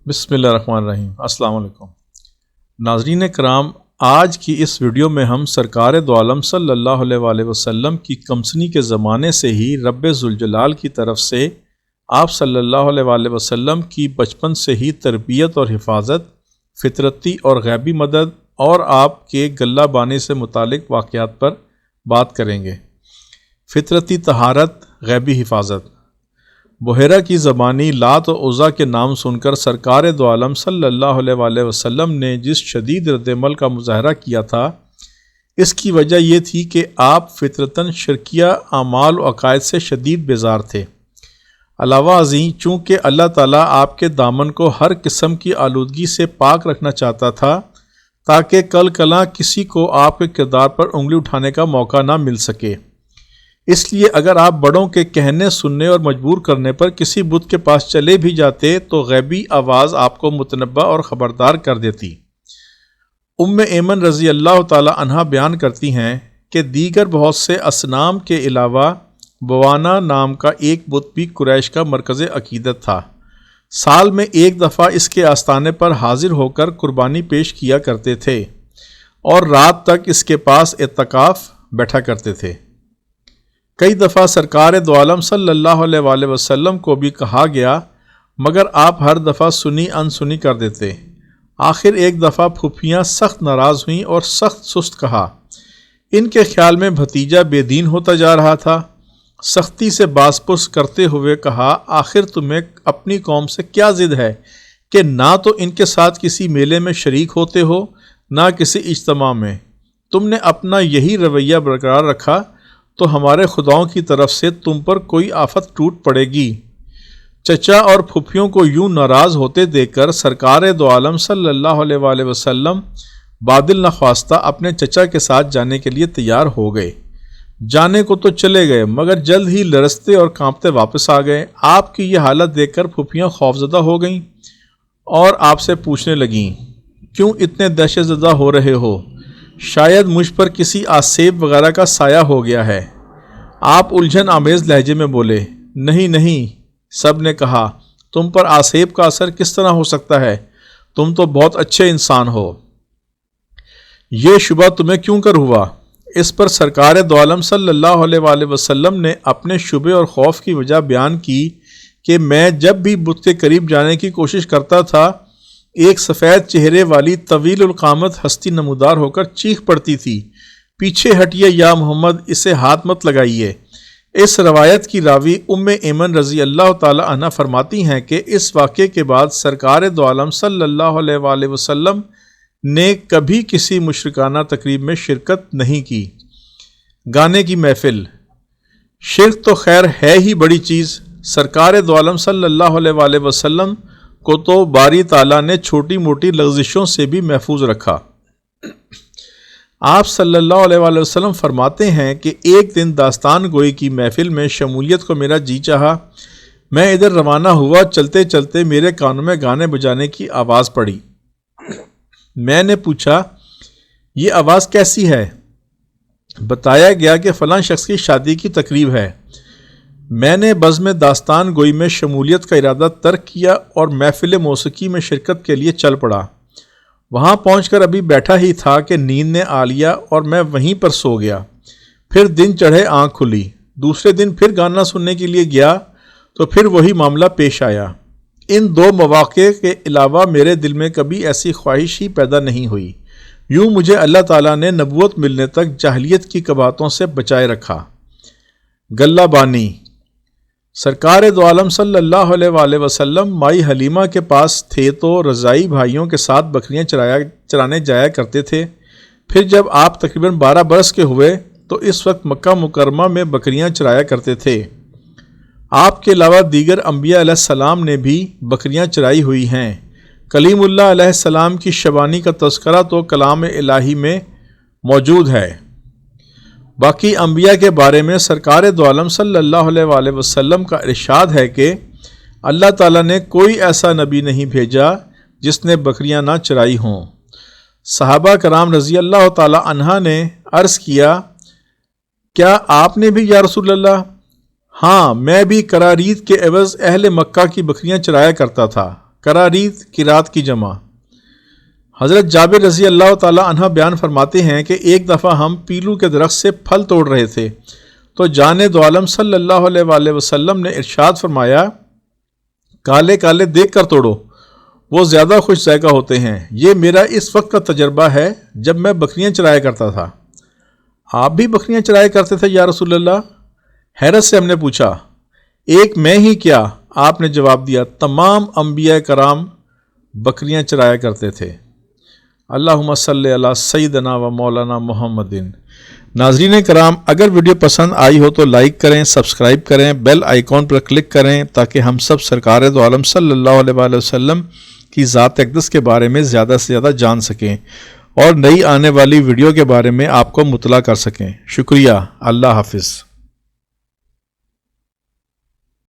بسم اللہ الرحمن الرحیم۔ السلام علیکم ناظرین کرام، آج کی اس ویڈیو میں ہم سرکار دو عالم صلی اللہ علیہ وآلہ وسلم کی کمسنی کے زمانے سے ہی رب ذوالجلال کی طرف سے آپ صلی اللہ علیہ وآلہ وسلم کی بچپن سے ہی تربیت اور حفاظت، فطرتی اور غیبی مدد اور آپ کے گلہ بانی سے متعلق واقعات پر بات کریں گے۔ فطرتی طہارت، غیبی حفاظت۔ بحیرہ کی زبانی لات و عزیٰ کے نام سن کر سرکار دو عالم صلی اللہ علیہ وآلہ وسلم نے جس شدید رد عمل کا مظاہرہ کیا تھا، اس کی وجہ یہ تھی کہ آپ فطرتاً شرکیہ اعمال و عقائد سے شدید بیزار تھے۔ علاوہ ازیں چونکہ اللہ تعالیٰ آپ کے دامن کو ہر قسم کی آلودگی سے پاک رکھنا چاہتا تھا تاکہ کل کلاں کسی کو آپ کے کردار پر انگلی اٹھانے کا موقع نہ مل سکے، اس لیے اگر آپ بڑوں کے کہنے سننے اور مجبور کرنے پر کسی بت کے پاس چلے بھی جاتے تو غیبی آواز آپ کو متنبہ اور خبردار کر دیتی۔ ایمن رضی اللہ تعالی عنہا بیان کرتی ہیں کہ دیگر بہت سے اصنام کے علاوہ بوانا نام کا ایک بت بھی قریش کا مرکز عقیدت تھا۔ سال میں ایک دفعہ اس کے آستانے پر حاضر ہو کر قربانی پیش کیا کرتے تھے اور رات تک اس کے پاس اعتکاف بیٹھا کرتے تھے۔ کئی دفعہ سرکار دو عالم صلی اللہ علیہ وآلہ وسلم کو بھی کہا گیا، مگر آپ ہر دفعہ سنی انسنی کر دیتے۔ آخر ایک دفعہ پھوپھیاں سخت ناراض ہوئیں اور سخت سست کہا۔ ان کے خیال میں بھتیجا بے دین ہوتا جا رہا تھا۔ سختی سے باز پرس کرتے ہوئے کہا، آخر تمہیں اپنی قوم سے کیا ضد ہے کہ نہ تو ان کے ساتھ کسی میلے میں شریک ہوتے ہو نہ کسی اجتماع میں؟ تم نے اپنا یہی رویہ برقرار رکھا تو ہمارے خداؤں کی طرف سے تم پر کوئی آفت ٹوٹ پڑے گی۔ چچا اور پھوپھیوں کو یوں ناراض ہوتے دیکھ کر سرکار دو عالم صلی اللہ علیہ وآلہ وسلم بادل نخواستہ اپنے چچا کے ساتھ جانے کے لیے تیار ہو گئے۔ جانے کو تو چلے گئے مگر جلد ہی لرزتے اور کانپتے واپس آ گئے۔ آپ کی یہ حالت دیکھ کر پھوپھیاں خوفزدہ ہو گئیں اور آپ سے پوچھنے لگیں، کیوں اتنے دہشت زدہ ہو رہے ہو؟ شاید مجھ پر کسی آسیب وغیرہ کا سایہ ہو گیا ہے۔ آپ الجھن آمیز لہجے میں بولے، نہیں نہیں۔ سب نے کہا، تم پر آسیب کا اثر کس طرح ہو سکتا ہے؟ تم تو بہت اچھے انسان ہو، یہ شبہ تمہیں کیوں کر ہوا؟ اس پر سرکار دو عالم صلی اللہ علیہ وآلہ وسلم نے اپنے شبے اور خوف کی وجہ بیان کی کہ میں جب بھی بت کے قریب جانے کی کوشش کرتا تھا، ایک سفید چہرے والی طویل القامت ہستی نمودار ہو کر چیخ پڑتی تھی، پیچھے ہٹیے یا محمد، اسے ہاتھ مت لگائیے۔ اس روایت کی راوی ایمن رضی اللہ تعالی عنہ فرماتی ہیں کہ اس واقعے کے بعد سرکار دو عالم صلی اللہ علیہ وآلہ وسلم نے کبھی کسی مشرکانہ تقریب میں شرکت نہیں کی۔ گانے کی محفل۔ شرک تو خیر ہے ہی بڑی چیز، سرکار دو عالم صلی اللہ علیہ وآلہ وسلم کو تو باری تعالیٰ نے چھوٹی موٹی لغزشوں سے بھی محفوظ رکھا۔ آپ صلی اللہ علیہ وآلہ وسلم فرماتے ہیں کہ ایک دن داستان گوئی کی محفل میں شمولیت کو میرا جی چاہا۔ میں ادھر روانہ ہوا، چلتے چلتے میرے کانوں میں گانے بجانے کی آواز پڑی۔ میں نے پوچھا، یہ آواز کیسی ہے؟ بتایا گیا کہ فلاں شخص کی شادی کی تقریب ہے۔ میں نے بزم داستان گوئی میں شمولیت کا ارادہ ترک کیا اور محفل موسیقی میں شرکت کے لیے چل پڑا۔ وہاں پہنچ کر ابھی بیٹھا ہی تھا کہ نیند نے آ لیا اور میں وہیں پر سو گیا۔ پھر دن چڑھے، آنکھ کھلی۔ دوسرے دن پھر گانا سننے کے لیے گیا تو پھر وہی معاملہ پیش آیا۔ ان دو مواقع کے علاوہ میرے دل میں کبھی ایسی خواہش ہی پیدا نہیں ہوئی۔ یوں مجھے اللہ تعالیٰ نے نبوت ملنے تک جاہلیت کی قباحتوں سے بچائے رکھا۔ گلہ بانی۔ سرکار دو عالم صلی اللہ علیہ وآلہ وسلم مائی حلیمہ کے پاس تھے تو رضائی بھائیوں کے ساتھ بکریاں چرانے جایا کرتے تھے۔ پھر جب آپ تقریباً 12 برس کے ہوئے تو اس وقت مکہ مکرمہ میں بکریاں چرایا کرتے تھے۔ آپ کے علاوہ دیگر انبیاء علیہ السلام نے بھی بکریاں چرائی ہوئی ہیں۔ کلیم اللہ علیہ السلام کی شبانی کا تذکرہ تو کلام الہی میں موجود ہے۔ باقی انبیاء کے بارے میں سرکار دو عالم صلی اللہ علیہ وآلہ وسلم کا ارشاد ہے کہ اللہ تعالیٰ نے کوئی ایسا نبی نہیں بھیجا جس نے بکریاں نہ چرائی ہوں۔ صحابہ کرام رضی اللہ تعالی عنہ نے عرض کیا، کیا آپ نے بھی یا رسول اللہ؟ ہاں، میں بھی قرارید کے عوض اہل مکہ کی بکریاں چرایا کرتا تھا۔ قراریت کی رات کی جمع۔ حضرت جابر رضی اللہ تعالی عنہ بیان فرماتے ہیں کہ ایک دفعہ ہم پیلو کے درخت سے پھل توڑ رہے تھے تو جان دو عالم صلی اللہ علیہ وآلہ وسلم نے ارشاد فرمایا کالے کالے دیکھ کر توڑو، وہ زیادہ خوش ذائقہ ہوتے ہیں۔ یہ میرا اس وقت کا تجربہ ہے جب میں بکریاں چرایا کرتا تھا۔ آپ بھی بکریاں چرایا کرتے تھے یا رسول اللہ؟ حیرت سے ہم نے پوچھا۔ ایک میں ہی کیا، آپ نے جواب دیا، تمام انبیاء کرام بکریاں چرایا کرتے تھے۔ اللہم صلی علی سیدنا و مولانا محمد۔ ناظرین کرام، اگر ویڈیو پسند آئی ہو تو لائک کریں، سبسکرائب کریں، بیل آئیکن پر کلک کریں تاکہ ہم سب سرکار دو عالم صلی اللہ علیہ وآلہ وسلم کی ذات اقدس کے بارے میں زیادہ سے زیادہ جان سکیں اور نئی آنے والی ویڈیو کے بارے میں آپ کو مطلع کر سکیں۔ شکریہ۔ اللہ حافظ۔